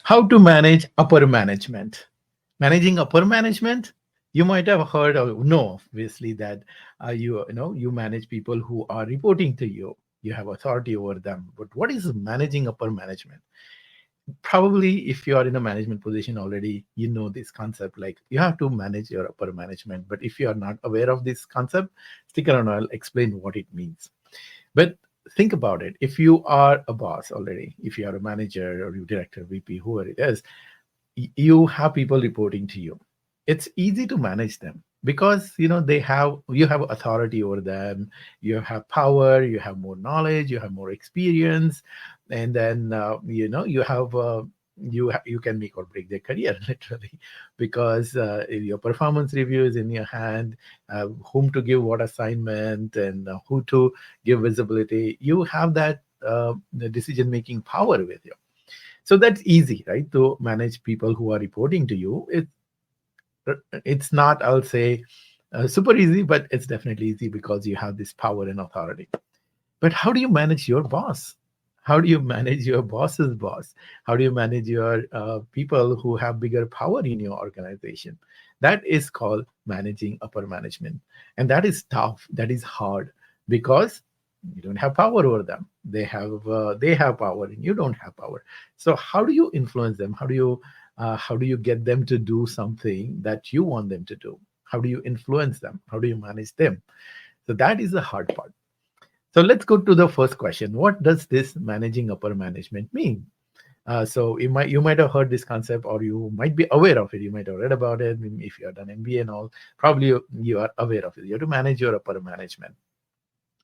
How to manage upper management. Managing upper management, you might have heard or know, obviously, that you manage people who are reporting to you. You have authority over them. But what is managing upper management? Probably, if you are in a management position already, you know this concept. Like you have to manage your upper management. But if you are not aware of this concept, stick around. I'll explain what it means. But think about it. If you are a boss already, if you are a manager or you director, VP, whoever it is, you have people reporting to you. It's easy to manage them because you have authority over them. You have power, you have more knowledge, you have more experience, and then you have you can make or break their career literally, because your performance review is in your hand, whom to give what assignment, and who to give visibility. You have that the decision making power with you. So that's easy, right, to manage people who are reporting to you. It's not, I'll say, super easy, but it's definitely easy because you have this power and authority. But how do you manage your boss? How do you manage your boss's boss? How do you manage your people who have bigger power in your organization? That is called managing upper management. And that is tough. That is hard because you don't have power over them. They have power and you don't have power. So how do you influence them? How do you get them to do something that you want them to do? How do you influence them? How do you manage them? So that is the hard part. So let's go to the first question. What does this managing upper management mean? So you might have heard this concept, or you might be aware of it. You might have read about it. If you have done MBA and all, probably you are aware of it. You have to manage your upper management,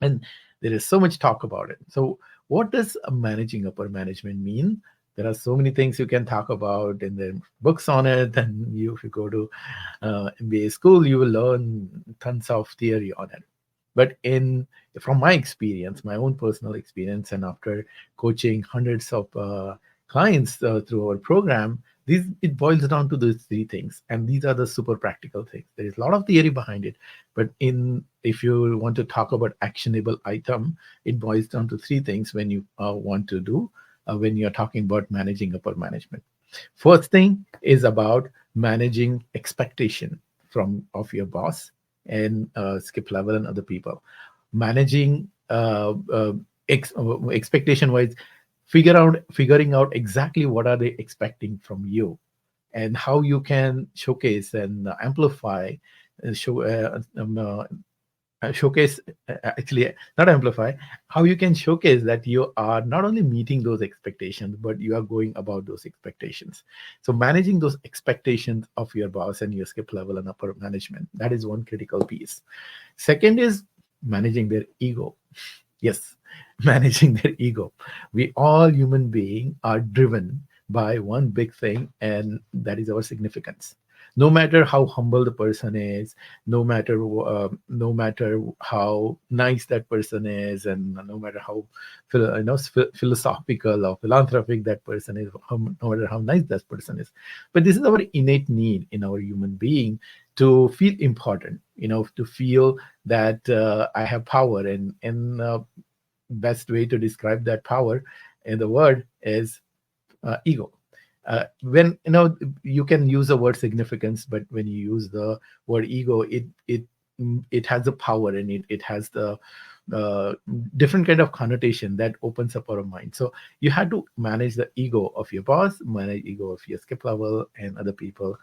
and there is so much talk about it. So what does managing upper management mean? There are so many things you can talk about, and there are books on it. And if you go to MBA school, you will learn tons of theory on it. But in from my experience, my own personal experience, and after coaching hundreds of clients through our program, it boils down to these three things, and these are the super practical things. There is a lot of theory behind it, but in if you want to talk about actionable item, it boils down to three things when you want to do when you're talking about managing upper management. First thing is about managing expectation from of your boss and skip level and other people. Managing expectation wise, figuring out exactly what are they expecting from you, and how you can showcase and amplify, showcase actually not amplify, how you can showcase that you are not only meeting those expectations, but you are going about those expectations. So managing those expectations of your boss and your skip level and upper management, that is one critical piece. Second is managing their ego. Yes, managing their ego. We all human beings are driven by one big thing, and that is our significance. No matter how humble the person is, no matter how nice that person is, and no matter how philosophical or philanthropic that person is, no matter how nice that person is, but this is our innate need in our human being to feel important. To feel that I have power, and best way to describe that power in the word is ego. When you can use the word significance, but when you use the word ego, it has a power in it. It has the uh, different kind of connotation that opens up our mind. So you had to manage the ego of your boss, manage ego of your skip level and other people,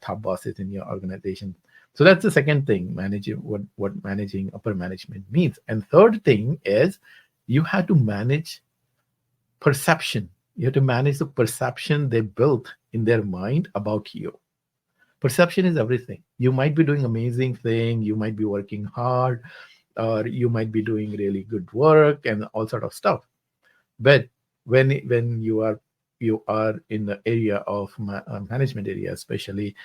top bosses in your organization. So that's the second thing, managing what managing upper management means. And third thing is you had to manage perception. You have to manage the perception they built in their mind about you. Perception is everything. You might be doing amazing thing, you might be working hard, or you might be doing really good work and all sort of stuff. But when you are in the area of management area, especially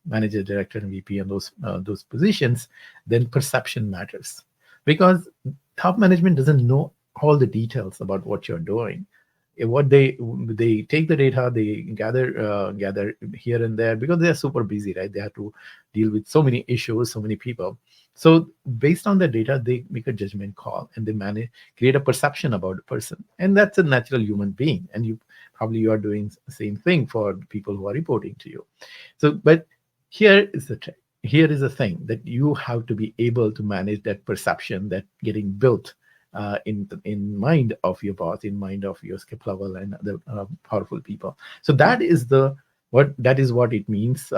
manager, director, and VP, and those positions, then perception matters, because top management doesn't know all the details about what you're doing. What they take the data, they gather here and there, because they are super busy, right? They have to deal with so many issues, so many people. So based on the data, they make a judgment call, and they manage create a perception about a person, and that's a natural human being. And you are doing the same thing for people who are reporting to you. So, but here is the thing, that you have to be able to manage that perception that getting built in mind of your boss, in mind of your skip level and other powerful people. So that is what it means.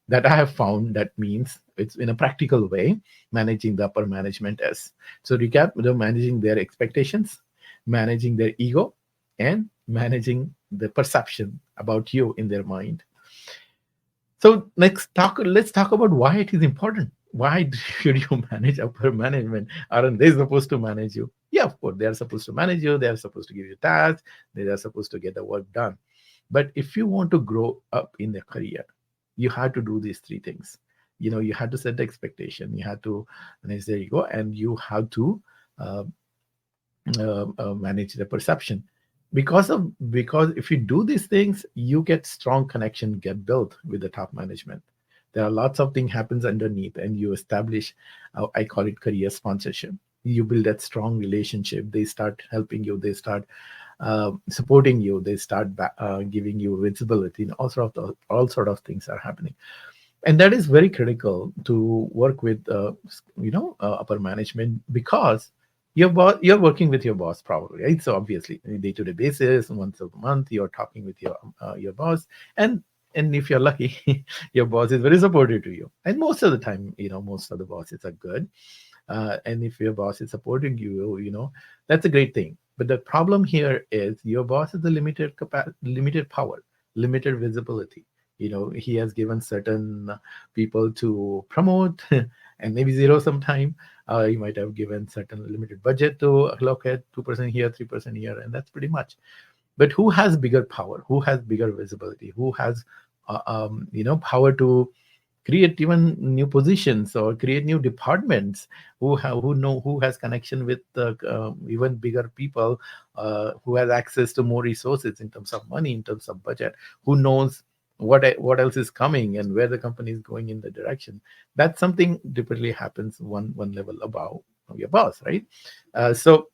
That I have found, that means it's in a practical way, managing the upper management as. So recap: managing their expectations, managing their ego, and managing the perception about you in their mind. So let's talk about why it is important. Why should you manage upper management? Aren't they supposed to manage you? Yeah, of course, they are supposed to manage you. They are supposed to give you tasks. They are supposed to get the work done. But if you want to grow up in the career, you have to do these three things. You have to set the expectation. You have to manage the ego, and you have to uh, manage the perception. Because if you do these things, you get strong connection get built with the top management. There are lots of things happens underneath, and you establish, I call it career sponsorship. You build that strong relationship. They start helping you. They start supporting you. They start giving you visibility, and all sort of things are happening. And that is very critical to work with upper management, because you're working with your boss, probably, right? So obviously, on a day-to-day basis, once a month, you're talking with your boss. And if you're lucky, your boss is very supportive to you, and most of the time, most of the bosses are good. And if your boss is supporting you, that's a great thing. But the problem here is your boss has a limited power, limited visibility. He has given certain people to promote, and maybe zero sometime. He might have given certain limited budget to allocate 2% here, 3% here, and that's pretty much. But who has bigger power? Who has bigger visibility? Who has power to create even new positions or create new departments? Who has connection with even bigger people, who has access to more resources in terms of money, in terms of budget, who knows what else is coming and where the company is going in the direction. That's something typically happens one level above your boss, right? So,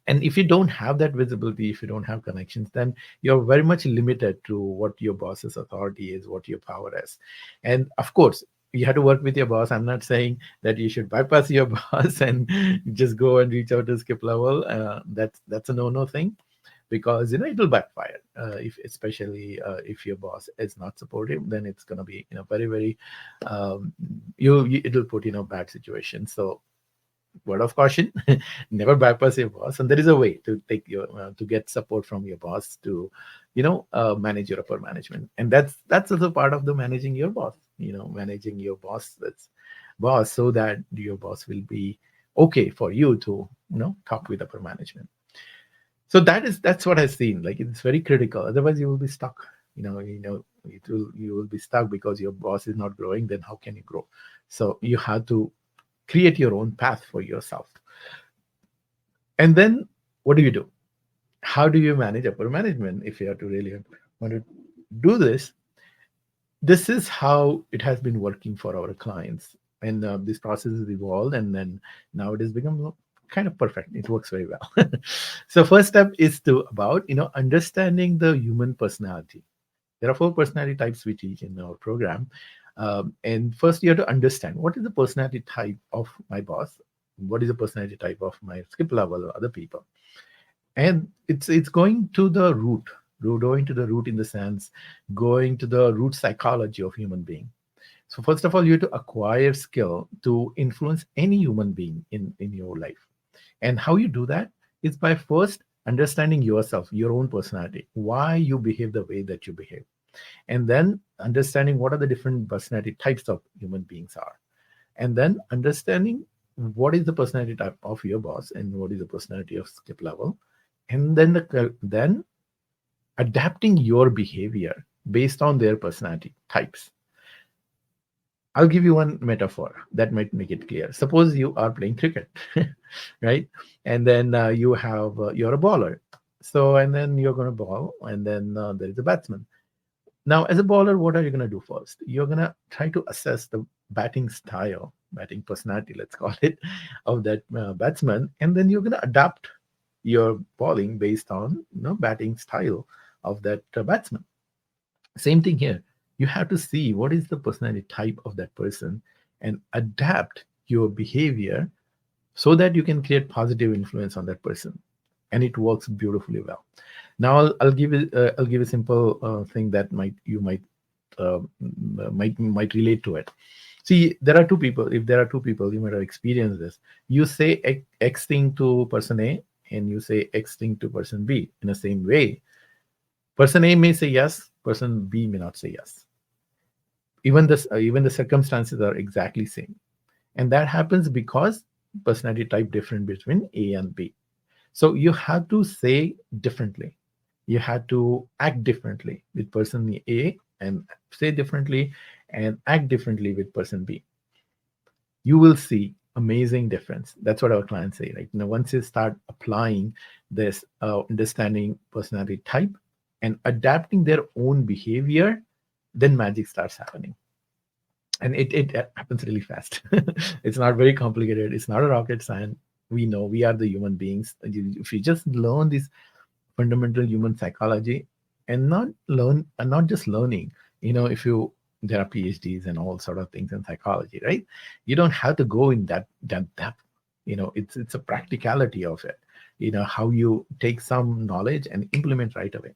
and if you don't have that visibility, if you don't have connections, then you're very much limited to what your boss's authority is, what your power is. And of course, you have to work with your boss. I'm not saying that you should bypass your boss and just go and reach out to skip level. That's a no thing, because it will backfire. If especially if your boss is not supportive, then it's going to be very very it will put you in a bad situation. So, word of caution: never bypass your boss. And there is a way to take your to get support from your boss to manage your upper management. And that's also part of the managing your boss. Managing your boss, so that your boss will be okay for you to talk with upper management. So that's what I've seen. Like, it's very critical. Otherwise, you will be stuck. You will be stuck because your boss is not growing. Then how can you grow? So you have to create your own path for yourself. And then what do you do? How do you manage upper management? If you have to really want to do this is how it has been working for our clients. And this process has evolved, and then now it has become kind of perfect. It works very well. So first step is to about understanding the human personality. There are 4 personality types we teach in our program. And first, you have to understand what is the personality type of my boss, what is the personality type of my skip level or other people. And it's going to the root, going to the root in the sense, going to the root psychology of human being. So first of all, you have to acquire skill to influence any human being in your life. And how you do that is by first understanding yourself, your own personality, why you behave the way that you behave, and then understanding what are the different personality types of human beings are, and then understanding what is the personality type of your boss and what is the personality of skip level, and then then adapting your behavior based on their personality types. I'll give you one metaphor that might make it clear. Suppose you are playing cricket, right? And then you're a bowler. So, and then you're going to ball, and then there is a batsman. Now, as a bowler, what are you going to do first? You're going to try to assess the batting style, batting personality, let's call it, of that batsman, and then you're going to adapt your bowling based on batting style of that batsman. Same thing here. You have to see what is the personality type of that person and adapt your behavior so that you can create positive influence on that person, and it works beautifully well. Now I'll give a simple thing that might relate to it. See, there are two people. If there are two people, you might have experienced this. You say X thing to person A, and you say X thing to person B in the same way. Person A may say yes, person B may not say yes. Even the circumstances are exactly same, and that happens because personality type different between A and B. So you have to say differently. You have to act differently with person A, and say differently and act differently with person B. You will see amazing difference. That's what our clients say. Like, once you start applying this understanding personality type and adapting their own behavior, then magic starts happening. And it happens really fast. It's not very complicated. It's not a rocket science. We know we are the human beings. If you just learn this fundamental human psychology, and not just learning, if you there are PhDs and all sort of things in psychology, right? You don't have to go in that depth. It's a practicality of it, how you take some knowledge and implement right away.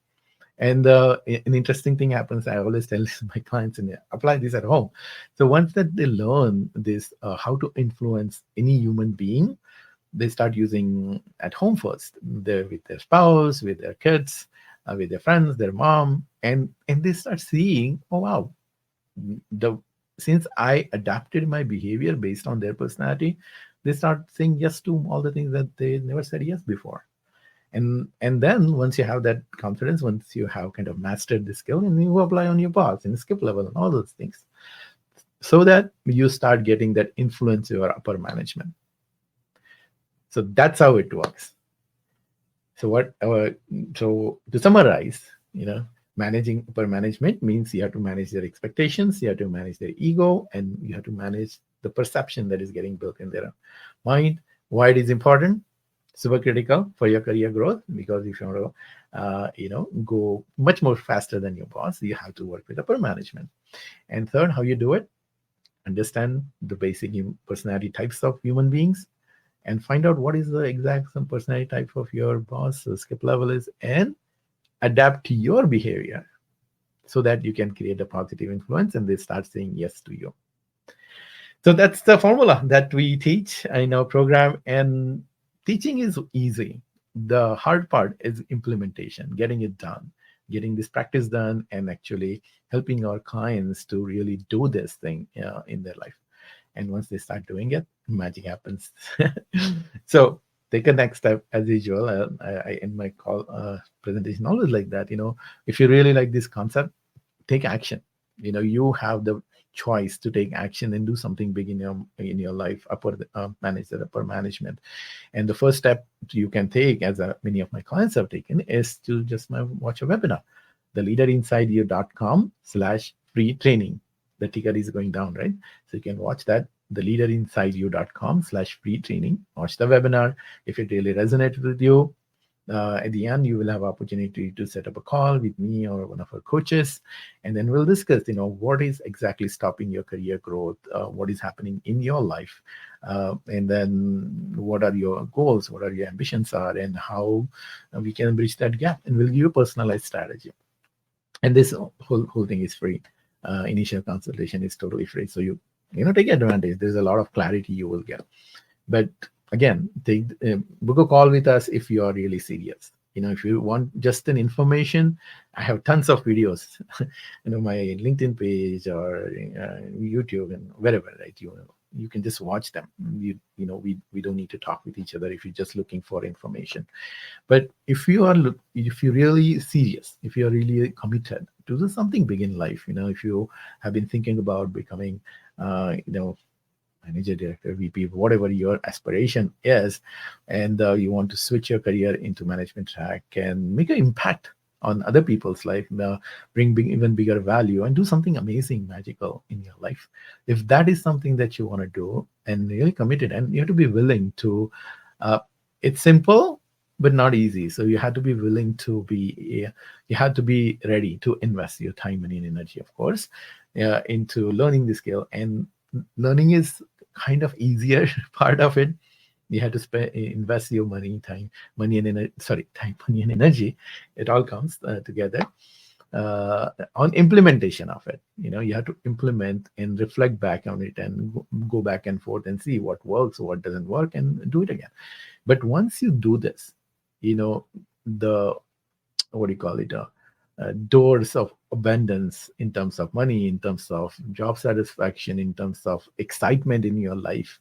And an interesting thing happens. I always tell my clients, and apply this at home. So once that they learn this, how to influence any human being, they start using at home first. They're with their spouse, with their kids, with their friends, their mom, and they start seeing, oh wow, the since I adapted my behavior based on their personality, they start saying yes to all the things that they never said yes before. And then once you have that confidence, once you have kind of mastered the skill, and you apply on your boss and skip level and all those things, so that you start getting that influence your upper management. So that's how it works. So what? So to summarize, managing upper management means you have to manage their expectations, you have to manage their ego, and you have to manage the perception that is getting built in their mind. Why it is important? Super critical for your career growth, because if you want to, go much more faster than your boss, you have to work with upper management. And third, how you do it? Understand the basic personality types of human beings, and find out what is the exact some personality type of your boss, skip level is, and adapt to your behavior so that you can create a positive influence and they start saying yes to you. So that's the formula that we teach in our program. And teaching is easy. The hard part is implementation, getting it done, getting this practice done, and actually helping our clients to really do this thing in their life. And once they start doing it, magic happens. So take a next step as usual. I in my call presentation always like that. If you really like this concept, take action. You have the choice to take action and do something big in your life. Manage the upper management. And the first step you can take, as many of my clients have taken, is to just watch a webinar. theleaderinside you.com/free training. The ticker is going down, right? So you can watch that, theleaderinside you.com/free training. Watch the webinar. If it really resonates with you, at the end, you will have opportunity to set up a call with me or one of our coaches, and then we'll discuss, what is exactly stopping your career growth, what is happening in your life, and then what are your goals, what are your ambitions are, and how we can bridge that gap. And we'll give you a personalized strategy. And this whole thing is free. Initial consultation is totally free, so take advantage. There's a lot of clarity you will get. But again, book a call with us if you are really serious. If you want just an information, I have tons of videos, my LinkedIn page or YouTube and wherever, right? You can just watch them. We don't need to talk with each other if you're just looking for information. But if you're really serious, if you're really committed to do something big in life, if you have been thinking about becoming, manager, director, VP, whatever your aspiration is, and you want to switch your career into management track and make an impact on other people's life, bring even bigger value, and do something amazing, magical in your life. If that is something that you want to do, and you're committed, and you have to be willing to. Uh, it's simple, but not easy. So you have to be willing to be. You have to be ready to invest your time, money, and energy, of course, into learning the skill. And learning is kind of easier part of it. You have to invest your money and time, money and energy. It all comes together on implementation of it. You have to implement and reflect back on it, and go back and forth and see what works, what doesn't work, and do it again. But once you do this, the what do you call it? Doors of abundance in terms of money, in terms of job satisfaction, in terms of excitement in your life,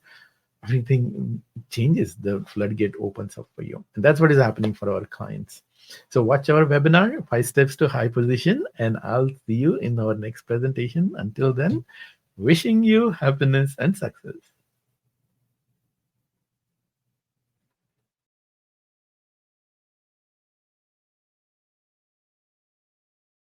everything changes. The floodgate opens up for you. And that's what is happening for our clients. So watch our webinar, 5 Steps to High Position, and I'll see you in our next presentation. Until then, wishing you happiness and success.